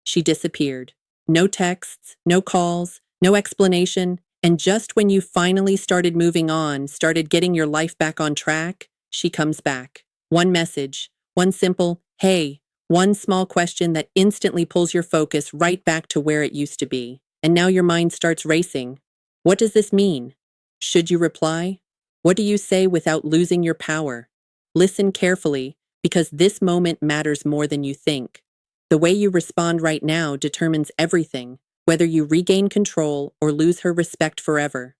she disappeared. No texts, no calls, no explanation, and just when you finally started moving on, started getting your life back on track, she comes back. One message, one simple, hey, one small question that instantly pulls your focus right back to where it used to be. And now your mind starts racing. What does this mean? Should you reply? What do you say without losing your power? Listen carefully, because this moment matters more than you think. The way you respond right now determines everything, whether you regain control or lose her respect forever.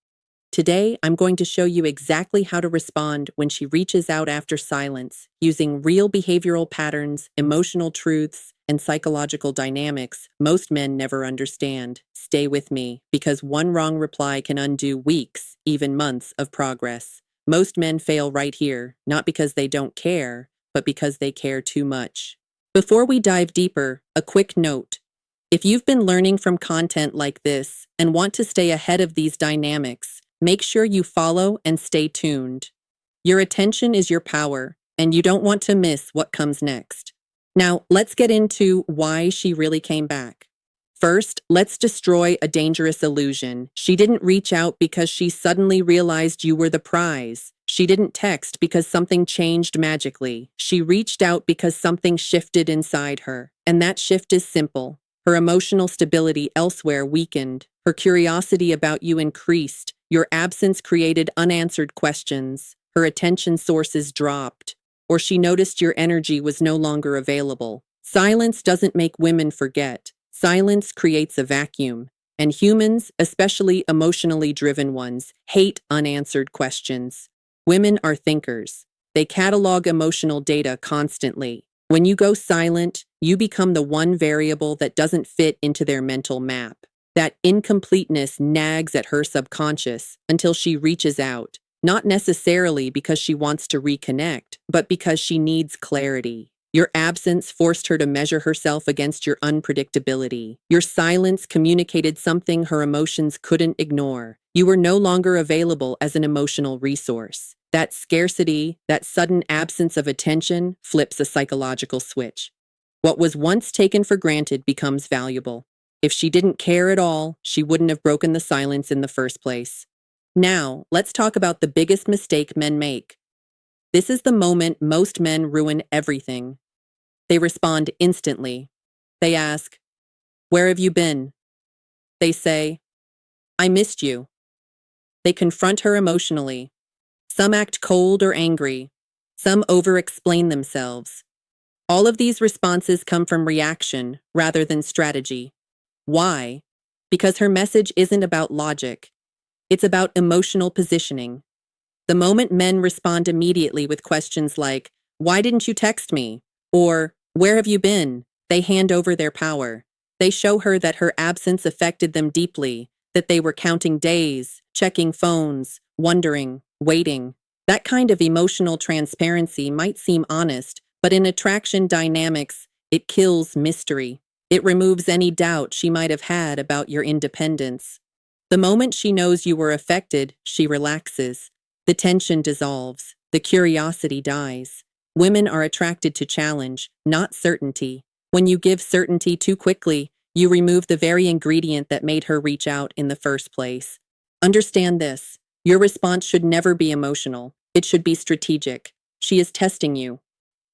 Today, I'm going to show you exactly how to respond when she reaches out after silence, using real behavioral patterns, emotional truths, and psychological dynamics most men never understand. Stay with me, because one wrong reply can undo weeks, even months of progress. Most men fail right here, not because they don't care, but because they care too much. Before we dive deeper, a quick note. If you've been learning from content like this and want to stay ahead of these dynamics, make sure you follow and stay tuned. Your attention is your power, and you don't want to miss what comes next. Now, let's get into why she really came back. First, let's destroy a dangerous illusion. She didn't reach out because she suddenly realized you were the prize. She didn't text because something changed magically. She reached out because something shifted inside her. And that shift is simple. Her emotional stability elsewhere weakened. Her curiosity about you increased. Your absence created unanswered questions. Her attention sources dropped. Or she noticed your energy was no longer available. Silence doesn't make women forget. Silence creates a vacuum. And humans, especially emotionally driven ones, hate unanswered questions. Women are thinkers. They catalog emotional data constantly. When you go silent, you become the one variable that doesn't fit into their mental map. That incompleteness nags at her subconscious until she reaches out, not necessarily because she wants to reconnect, but because she needs clarity. Your absence forced her to measure herself against your unpredictability. Your silence communicated something her emotions couldn't ignore. You were no longer available as an emotional resource. That scarcity, that sudden absence of attention, flips a psychological switch. What was once taken for granted becomes valuable. If she didn't care at all, she wouldn't have broken the silence in the first place. Now, let's talk about the biggest mistake men make. This is the moment most men ruin everything. They respond instantly. They ask, "Where have you been?" They say, "I missed you." They confront her emotionally. Some act cold or angry. Some over-explain themselves. All of these responses come from reaction rather than strategy. Why? Because her message isn't about logic. It's about emotional positioning. The moment men respond immediately with questions like, "Why didn't you text me?" or "Where have you been?" they hand over their power. They show her that her absence affected them deeply, that they were counting days, checking phones, wondering, waiting. That kind of emotional transparency might seem honest, but in attraction dynamics, it kills mystery. It removes any doubt she might have had about your independence. The moment she knows you were affected, she relaxes. The tension dissolves. The curiosity dies. Women are attracted to challenge, not certainty. When you give certainty too quickly, you remove the very ingredient that made her reach out in the first place. Understand this. Your response should never be emotional. It should be strategic. She is testing you.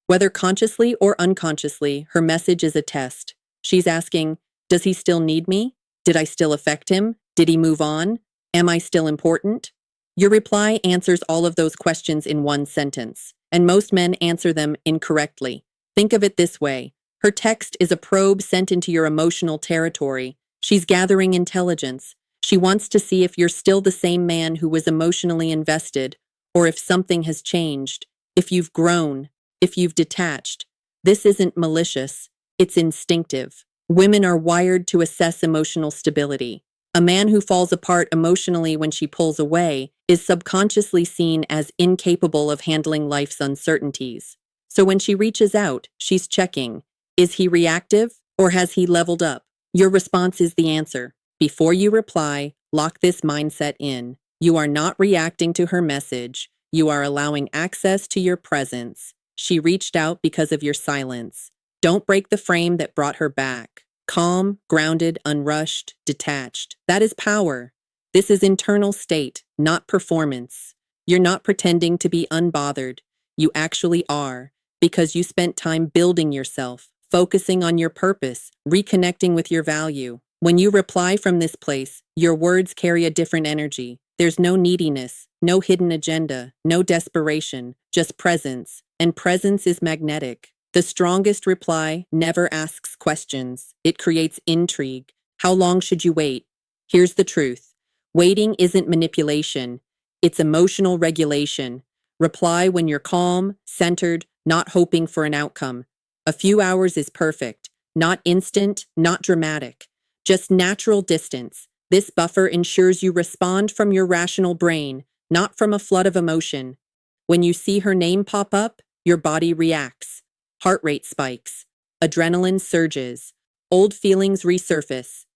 Whether consciously or unconsciously, her message is a test. She's asking, does he still need me? Did I still affect him? Did he move on? Am I still important? Your reply answers all of those questions in one sentence, and most men answer them incorrectly. Think of it this way. Her text is a probe sent into your emotional territory. She's gathering intelligence. She wants to see if you're still the same man who was emotionally invested, or if something has changed, if you've grown, if you've detached. This isn't malicious. It's instinctive. Women are wired to assess emotional stability. A man who falls apart emotionally when she pulls away is subconsciously seen as incapable of handling life's uncertainties. So when she reaches out, she's checking. Is he reactive or has he leveled up? Your response is the answer. Before you reply, lock this mindset in. You are not reacting to her message. You are allowing access to your presence. She reached out because of your silence. Don't break the frame that brought her back. Calm, grounded, unrushed, detached. That is power. This is internal state, not performance. You're not pretending to be unbothered. You actually are, because you spent time building yourself, focusing on your purpose, reconnecting with your value. When you reply from this place, your words carry a different energy. There's no neediness, no hidden agenda, no desperation, just presence. And presence is magnetic. The strongest reply never asks questions. It creates intrigue. How long should you wait? Here's the truth. Waiting isn't manipulation. It's emotional regulation. Reply when you're calm, centered, not hoping for an outcome. A few hours is perfect. Not instant, not dramatic. Just natural distance. This buffer ensures you respond from your rational brain, not from a flood of emotion. When you see her name pop up, your body reacts. Heart rate spikes. Adrenaline surges. Old feelings resurface.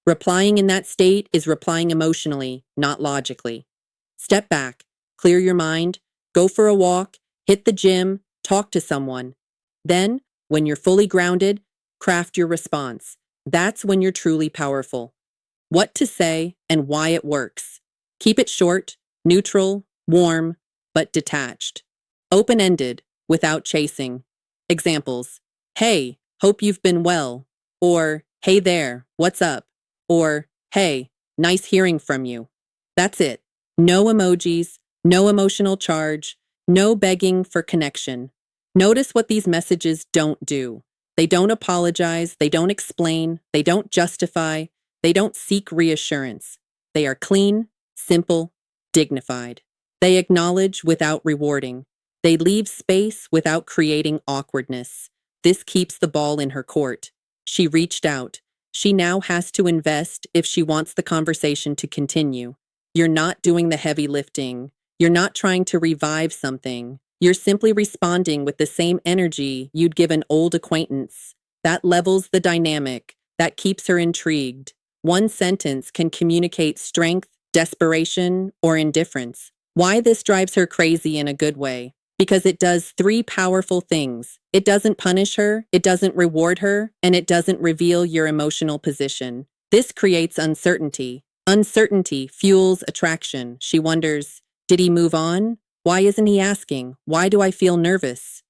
Replying in that state is replying emotionally, not logically. Step back, clear your mind, go for a walk, hit the gym, talk to someone. Then, when you're fully grounded, craft your response. That's when you're truly powerful. What to say and why it works. Keep it short, neutral, warm, but detached. Open-ended, without chasing. Examples. Hey, hope you've been well. Or, hey there, what's up? Or, hey, nice hearing from you. That's it. No emojis, no emotional charge, no begging for connection. Notice what these messages don't do. They don't apologize, they don't explain, they don't justify, they don't seek reassurance. They are clean, simple, dignified. They acknowledge without rewarding. They leave space without creating awkwardness. This keeps the ball in her court. She reached out. She now has to invest if she wants the conversation to continue. You're not doing the heavy lifting. You're not trying to revive something. You're simply responding with the same energy you'd give an old acquaintance. That levels the dynamic. That keeps her intrigued. One sentence can communicate strength, desperation, or indifference. Why this drives her crazy in a good way? Because it does three powerful things. It doesn't punish her, it doesn't reward her, and it doesn't reveal your emotional position. This creates uncertainty. Uncertainty fuels attraction. She wonders, did he move on? Why isn't he asking? Why do I feel nervous?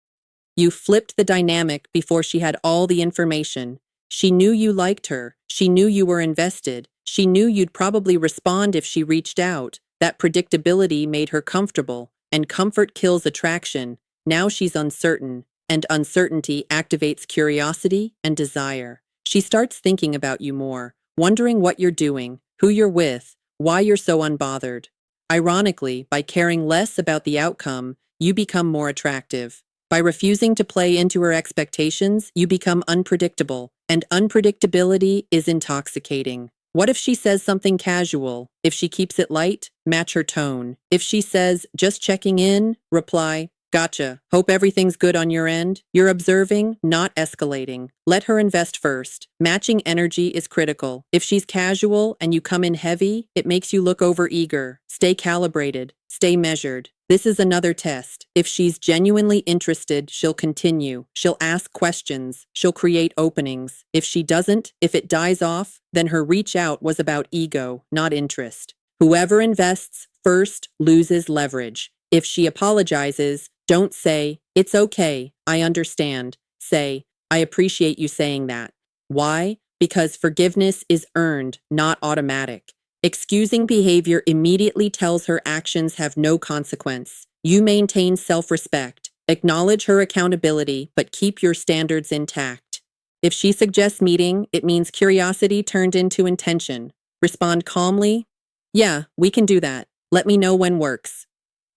You flipped the dynamic before she had all the information. She knew you liked her. She knew you were invested. She knew you'd probably respond if she reached out. That predictability made her comfortable, and comfort kills attraction. Now she's uncertain, and uncertainty activates curiosity and desire. She starts thinking about you more, wondering what you're doing, who you're with, why you're so unbothered. Ironically, by caring less about the outcome, you become more attractive. By refusing to play into her expectations, you become unpredictable, and unpredictability is intoxicating. What if she says something casual? If she keeps it light, match her tone. If she says, just checking in, reply, gotcha. Hope everything's good on your end. You're observing, not escalating. Let her invest first. Matching energy is critical. If she's casual and you come in heavy, it makes you look over-eager. Stay calibrated. Stay measured. This is another test. If she's genuinely interested, she'll continue. She'll ask questions. She'll create openings. If she doesn't, if it dies off, then her reach out was about ego, not interest. Whoever invests first loses leverage. If she apologizes, don't say, it's okay, I understand. Say, I appreciate you saying that. Why? Because forgiveness is earned, not automatic. Excusing behavior immediately tells her actions have no consequence. You maintain self-respect. Acknowledge her accountability, but keep your standards intact. If she suggests meeting, it means curiosity turned into intention. Respond calmly. Yeah, we can do that. Let me know when works.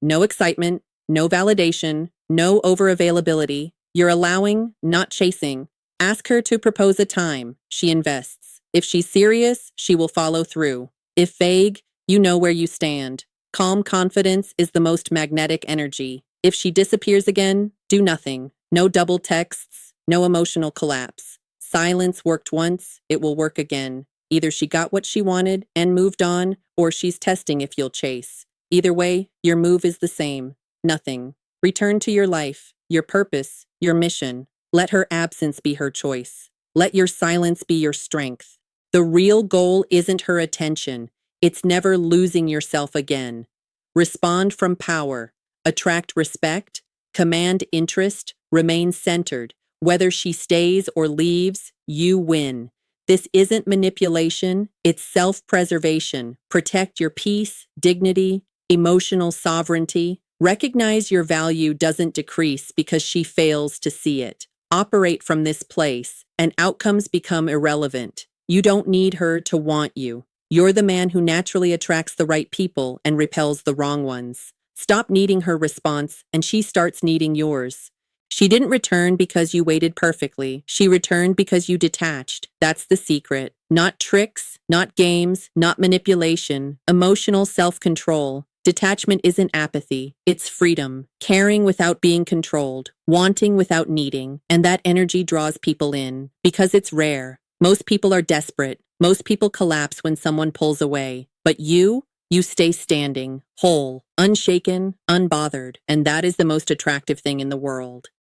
No excitement, no validation, no over-availability. You're allowing, not chasing. Ask her to propose a time. She invests. If she's serious, she will follow through. If vague, you know where you stand. Calm confidence is the most magnetic energy. If she disappears again, do nothing. No double texts, no emotional collapse. Silence worked once, it will work again. Either she got what she wanted and moved on, or she's testing if you'll chase. Either way, your move is the same. Nothing. Return to your life, your purpose, your mission. Let her absence be her choice. Let your silence be your strength. The real goal isn't her attention. It's never losing yourself again. Respond from power. Attract respect. Command interest. Remain centered. Whether she stays or leaves, you win. This isn't manipulation, it's self-preservation. Protect your peace, dignity, emotional sovereignty. Recognize your value doesn't decrease because she fails to see it. Operate from this place, and outcomes become irrelevant. You don't need her to want you. You're the man who naturally attracts the right people and repels the wrong ones. Stop needing her response, and she starts needing yours. She didn't return because you waited perfectly. She returned because you detached. That's the secret. Not tricks, not games, not manipulation. Emotional self-control. Detachment isn't apathy. It's freedom. Caring without being controlled. Wanting without needing. And that energy draws people in. Because it's rare. Most people are desperate. Most people collapse when someone pulls away. But you stay standing, whole, unshaken, unbothered. And that is the most attractive thing in the world.